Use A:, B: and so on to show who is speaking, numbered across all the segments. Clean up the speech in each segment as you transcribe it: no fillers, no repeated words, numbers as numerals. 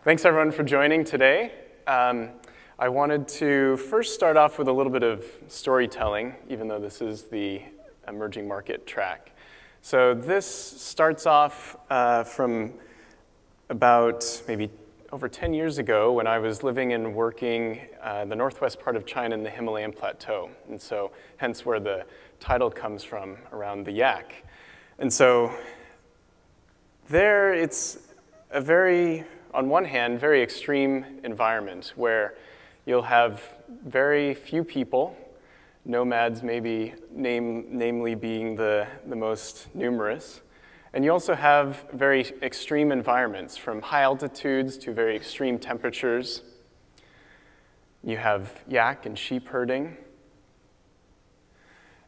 A: Thanks everyone for joining today. I wanted to first start off with a little bit of storytelling, even though this is the emerging market track. So this starts off from about maybe over 10 years ago when I was living and working the northwest part of China in the Himalayan Plateau. And so hence where the title comes from, around the yak. And so there it's a very, on one hand, very extreme environment where you'll have very few people, nomads maybe namely being the most numerous. And you also have very extreme environments, from high altitudes to very extreme temperatures. You have yak and sheep herding.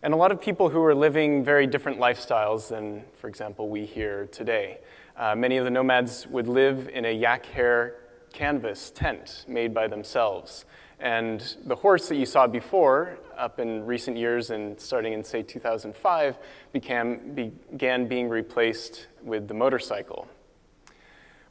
A: And a lot of people who are living very different lifestyles than, for example, we here today. Many of the nomads would live in a yak hair canvas tent made by themselves. And the horse that you saw before, up in recent years and starting in, say, 2005, began being replaced with the motorcycle.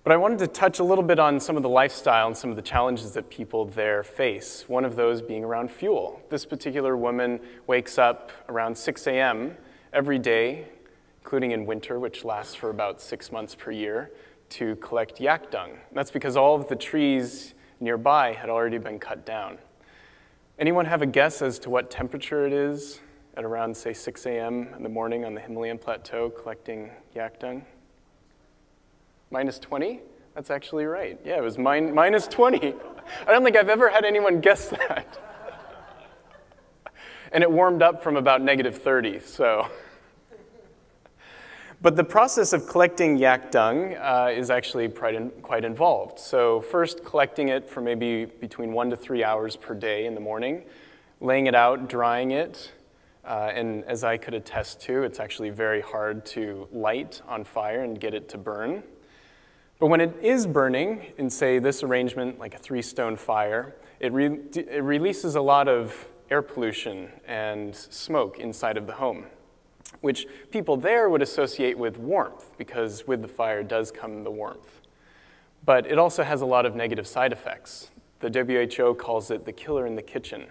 A: But I wanted to touch a little bit on some of the lifestyle and some of the challenges that people there face, one of those being around fuel. This particular woman wakes up around 6 a.m. every day, including in winter, which lasts for about 6 months per year, to collect yak dung. That's because all of the trees nearby had already been cut down. Anyone have a guess as to what temperature it is at around, say, 6 a.m. in the morning on the Himalayan Plateau collecting yak dung? Minus 20? That's actually right. Yeah, it was minus 20. I don't think I've ever had anyone guess that. And it warmed up from about negative 30, so. But the process of collecting yak dung is actually quite involved. So first, collecting it for maybe between 1 to 3 hours per day in the morning, laying it out, drying it, and as I could attest to, it's actually very hard to light on fire and get it to burn. But when it is burning, in, say, this arrangement, like a 3-stone fire, it releases a lot of air pollution and smoke inside of the home, which people there would associate with warmth, because with the fire does come the warmth. But it also has a lot of negative side effects. The WHO calls it the killer in the kitchen.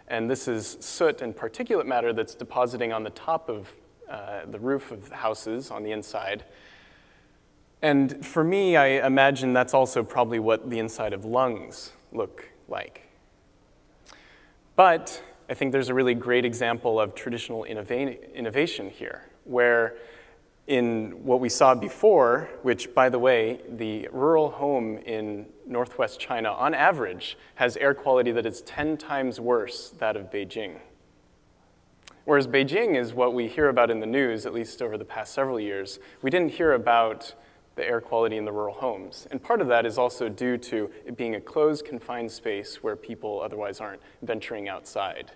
A: And this is soot and particulate matter that's depositing on the top of the roof of houses on the inside. And for me, I imagine that's also probably what the inside of lungs look like. But I think there's a really great example of traditional innovation here, where in what we saw before, which, by the way, the rural home in northwest China, on average, has air quality that is 10 times worse than that of Beijing. Whereas Beijing is what we hear about in the news, at least over the past several years. We didn't hear about the air quality in the rural homes. And part of that is also due to it being a closed, confined space where people otherwise aren't venturing outside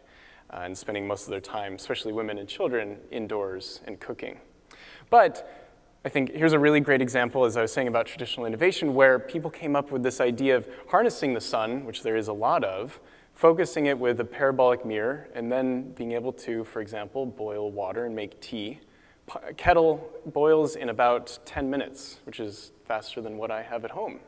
A: and spending most of their time, especially women and children, indoors and cooking. But I think here's a really great example, as I was saying, about traditional innovation, where people came up with this idea of harnessing the sun, which there is a lot of, focusing it with a parabolic mirror, and then being able to, for example, boil water and make tea. Kettle boils in about 10 minutes, which is faster than what I have at home.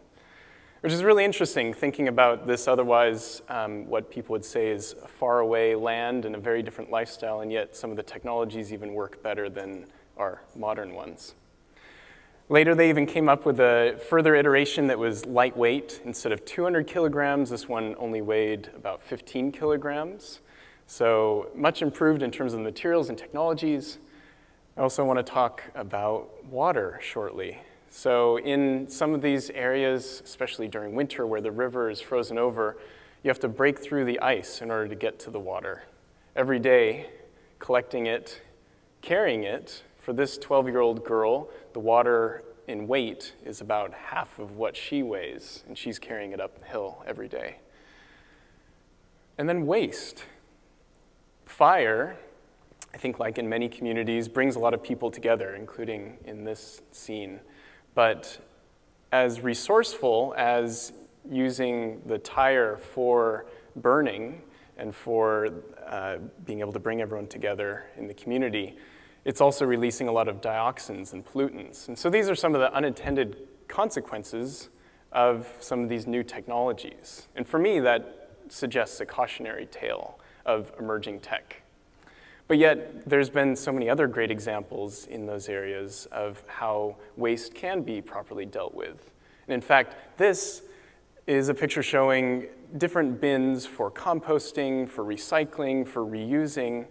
A: Which is really interesting, thinking about this otherwise, what people would say is a faraway land and a very different lifestyle, and yet some of the technologies even work better than our modern ones. Later, they even came up with a further iteration that was lightweight. Instead of 200 kilograms, this one only weighed about 15 kilograms. So much improved in terms of the materials and technologies. I also want to talk about water shortly. So in some of these areas, especially during winter where the river is frozen over, you have to break through the ice in order to get to the water. Every day, collecting it, carrying it, for this 12-year-old girl, the water in weight is about half of what she weighs, and she's carrying it uphill every day. And then waste. Fire, I think, like in many communities, brings a lot of people together, including in this scene. But as resourceful as using the tire for burning and for being able to bring everyone together in the community, it's also releasing a lot of dioxins and pollutants. And so these are some of the unintended consequences of some of these new technologies. And for me, that suggests a cautionary tale of emerging tech. But yet, there's been so many other great examples in those areas of how waste can be properly dealt with. And in fact, this is a picture showing different bins for composting, for recycling, for reusing,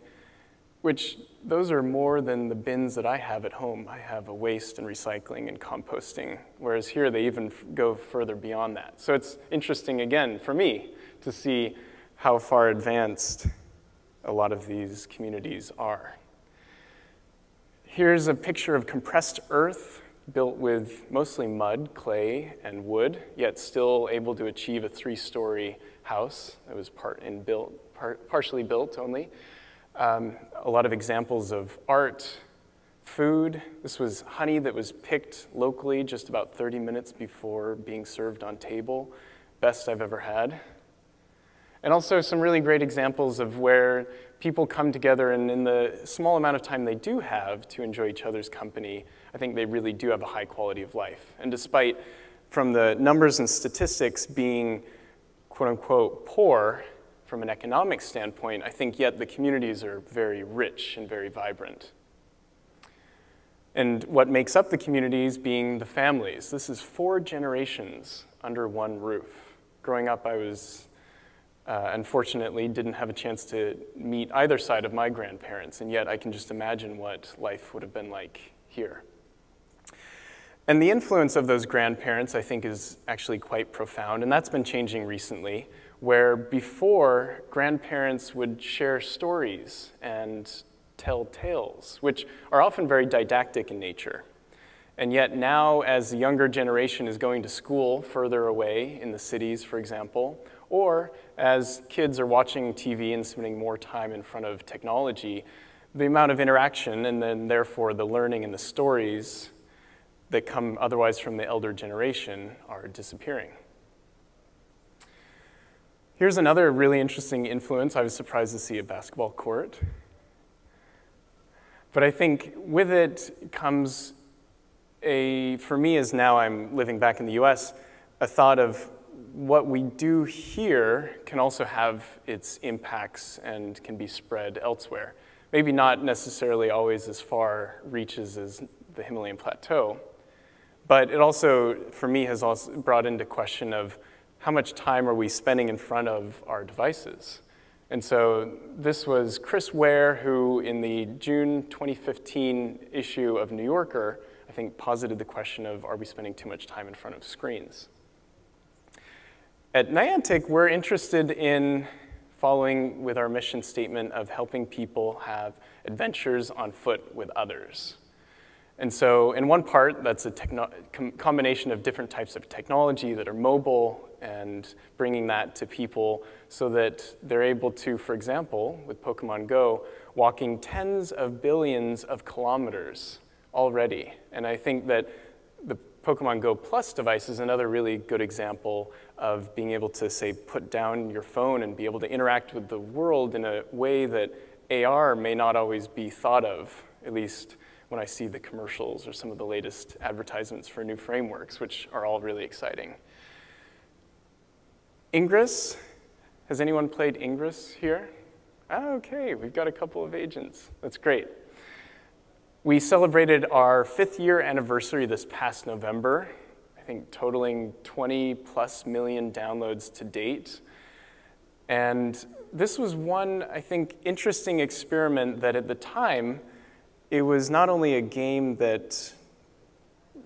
A: which those are more than the bins that I have at home. I have a waste and recycling and composting, whereas here they even go further beyond that. So it's interesting, again, for me to see how far advanced a lot of these communities are. Here's a picture of compressed earth built with mostly mud, clay, and wood, yet still able to achieve a 3-story house that was partially built only. A lot of examples of art, food. This was honey that was picked locally just about 30 minutes before being served on table. Best I've ever had. And also some really great examples of where people come together, and in the small amount of time they do have to enjoy each other's company, I think they really do have a high quality of life. And despite, from the numbers and statistics being quote unquote poor from an economic standpoint, I think yet the communities are very rich and very vibrant. And what makes up the communities being the families. This is 4 generations under one roof. Growing up, I was unfortunately didn't have a chance to meet either side of my grandparents, and yet I can just imagine what life would have been like here. And the influence of those grandparents, I think, is actually quite profound, and that's been changing recently, where before, grandparents would share stories and tell tales, which are often very didactic in nature. And yet now, as the younger generation is going to school further away in the cities, for example, or as kids are watching TV and spending more time in front of technology, the amount of interaction and then therefore the learning and the stories that come otherwise from the elder generation are disappearing. Here's another really interesting influence. I was surprised to see a basketball court. But I think with it comes for me as now I'm living back in the US, a thought of what we do here can also have its impacts and can be spread elsewhere. Maybe not necessarily always as far reaches as the Himalayan Plateau, but it also, for me, has also brought into question of how much time are we spending in front of our devices. And so this was Chris Ware, who in the June 2015 issue of New Yorker, I think posited the question of, are we spending too much time in front of screens? At Niantic, we're interested in following with our mission statement of helping people have adventures on foot with others. And so in one part, that's a combination of different types of technology that are mobile and bringing that to people so that they're able to, for example, with Pokemon Go, walking tens of billions of kilometers already. And I think that the Pokemon Go Plus device is another really good example of being able to, say, put down your phone and be able to interact with the world in a way that AR may not always be thought of, at least when I see the commercials or some of the latest advertisements for new frameworks, which are all really exciting. Ingress, has anyone played Ingress here? Okay, we've got a couple of agents. That's great. We celebrated our 5th year anniversary this past November, I think totaling 20+ million downloads to date. And this was one, I think, interesting experiment that at the time, it was not only a game that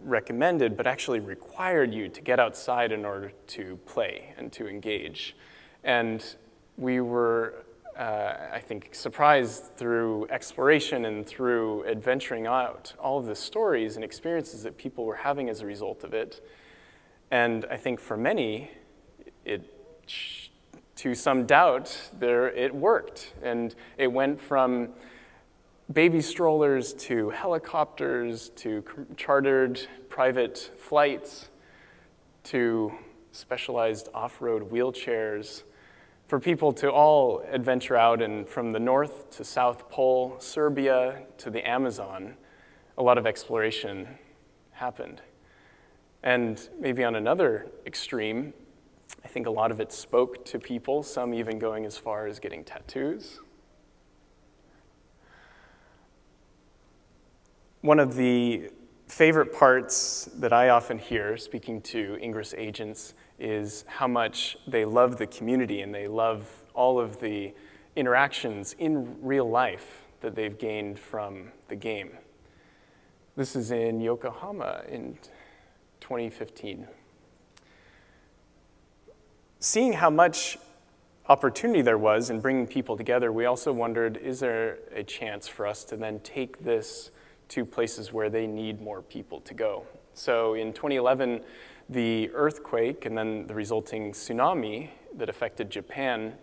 A: recommended, but actually required you to get outside in order to play and to engage. And we were, I think, surprised through exploration and through adventuring out all of the stories and experiences that people were having as a result of it. And I think for many, to some doubt, it worked. And it went from baby strollers to helicopters to chartered private flights to specialized off-road wheelchairs for people to all adventure out, and from the North to South Pole, Serbia to the Amazon, a lot of exploration happened. And maybe on another extreme, I think a lot of it spoke to people, some even going as far as getting tattoos. One of the favorite parts that I often hear speaking to Ingress agents is how much they love the community and they love all of the interactions in real life that they've gained from the game. This is in Yokohama in 2015. Seeing how much opportunity there was in bringing people together, we also wondered, is there a chance for us to then take this to places where they need more people to go? So in 2011, the earthquake and then the resulting tsunami that affected Japan,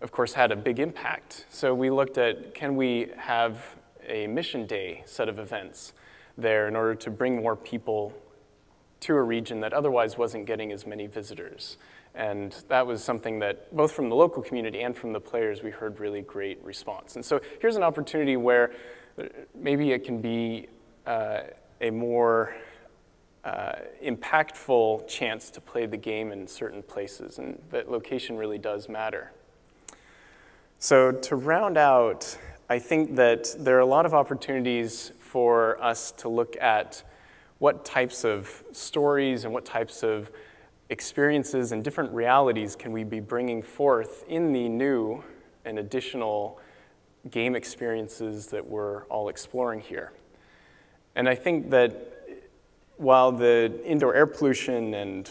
A: of course, had a big impact. So we looked at, can we have a mission day set of events there in order to bring more people to a region that otherwise wasn't getting as many visitors? And that was something that, both from the local community and from the players, we heard really great response. And so here's an opportunity where maybe it can be a more impactful chance to play the game in certain places, and that location really does matter. So to round out, I think that there are a lot of opportunities for us to look at what types of stories and what types of experiences and different realities can we be bringing forth in the new and additional game experiences that we're all exploring here. And I think that while the indoor air pollution and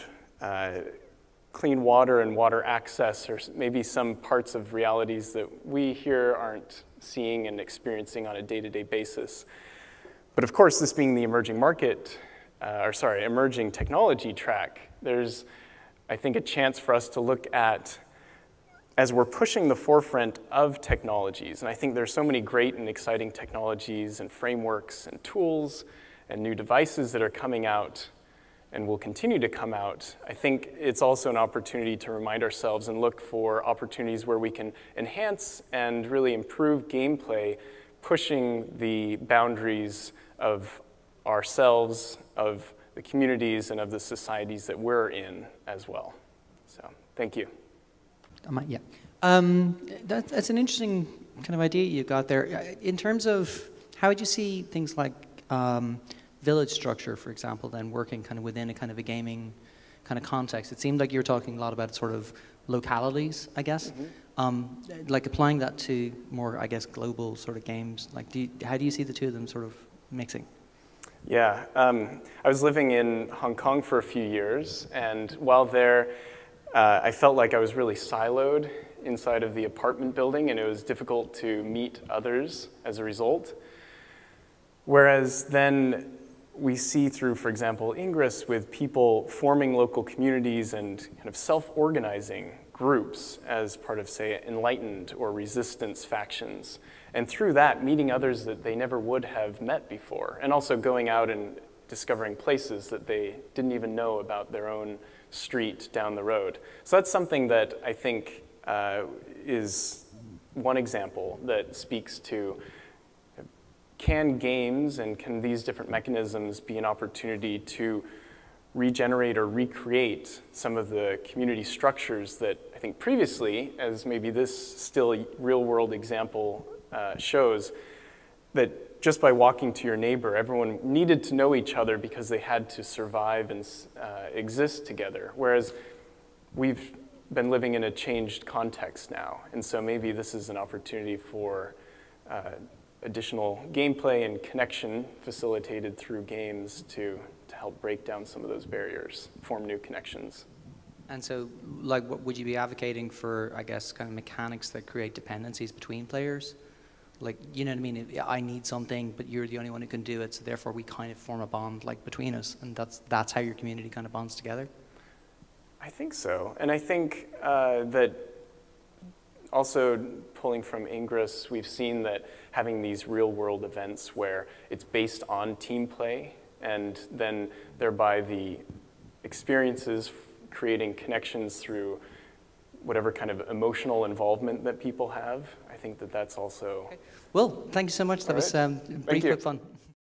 A: clean water and water access are maybe some parts of realities that we here aren't seeing and experiencing on a day-to-day basis. But of course, this being the emerging emerging technology track, there's, I think, a chance for us to look at, as we're pushing the forefront of technologies, and I think there's so many great and exciting technologies and frameworks and tools and new devices that are coming out and will continue to come out, I think it's also an opportunity to remind ourselves and look for opportunities where we can enhance and really improve gameplay, pushing the boundaries of ourselves, of the communities, and of the societies that we're in as well. So, thank you.
B: Yeah. That's an interesting kind of idea you got there. In terms of how would you see things like village structure, for example, then working kind of within a kind of a gaming kind of context? It seemed like you were talking a lot about sort of localities, I guess. Mm-hmm. Like applying that to more, I guess, global sort of games. Like, how do you see the two of them sort of mixing?
A: Yeah, I was living in Hong Kong for a few years, and while there, I felt like I was really siloed inside of the apartment building, and it was difficult to meet others as a result. Whereas then we see through, for example, Ingress, with people forming local communities and kind of self-organizing groups as part of, say, enlightened or resistance factions. And through that, meeting others that they never would have met before, and also going out and discovering places that they didn't even know about their own street down the road. So that's something that I think is one example that speaks to, can games and can these different mechanisms be an opportunity to regenerate or recreate some of the community structures that I think previously, as maybe this still real-world example shows, that just by walking to your neighbor, everyone needed to know each other because they had to survive and exist together. Whereas we've been living in a changed context now. And so maybe this is an opportunity for additional gameplay and connection facilitated through games to help break down some of those barriers, form new connections.
B: And so, like, what would you be advocating for, I guess, kind of mechanics that create dependencies between players? Like, you know what I mean? I need something, but you're the only one who can do it, so therefore we kind of form a bond, like, between us, and that's how your community kind of bonds together?
A: I think so. And I think that also pulling from Ingress, we've seen that having these real-world events where it's based on team play, and then thereby the experiences creating connections through whatever kind of emotional involvement that people have. I think that that's also...
B: Okay. Well, thank you so much. That was pretty quick fun.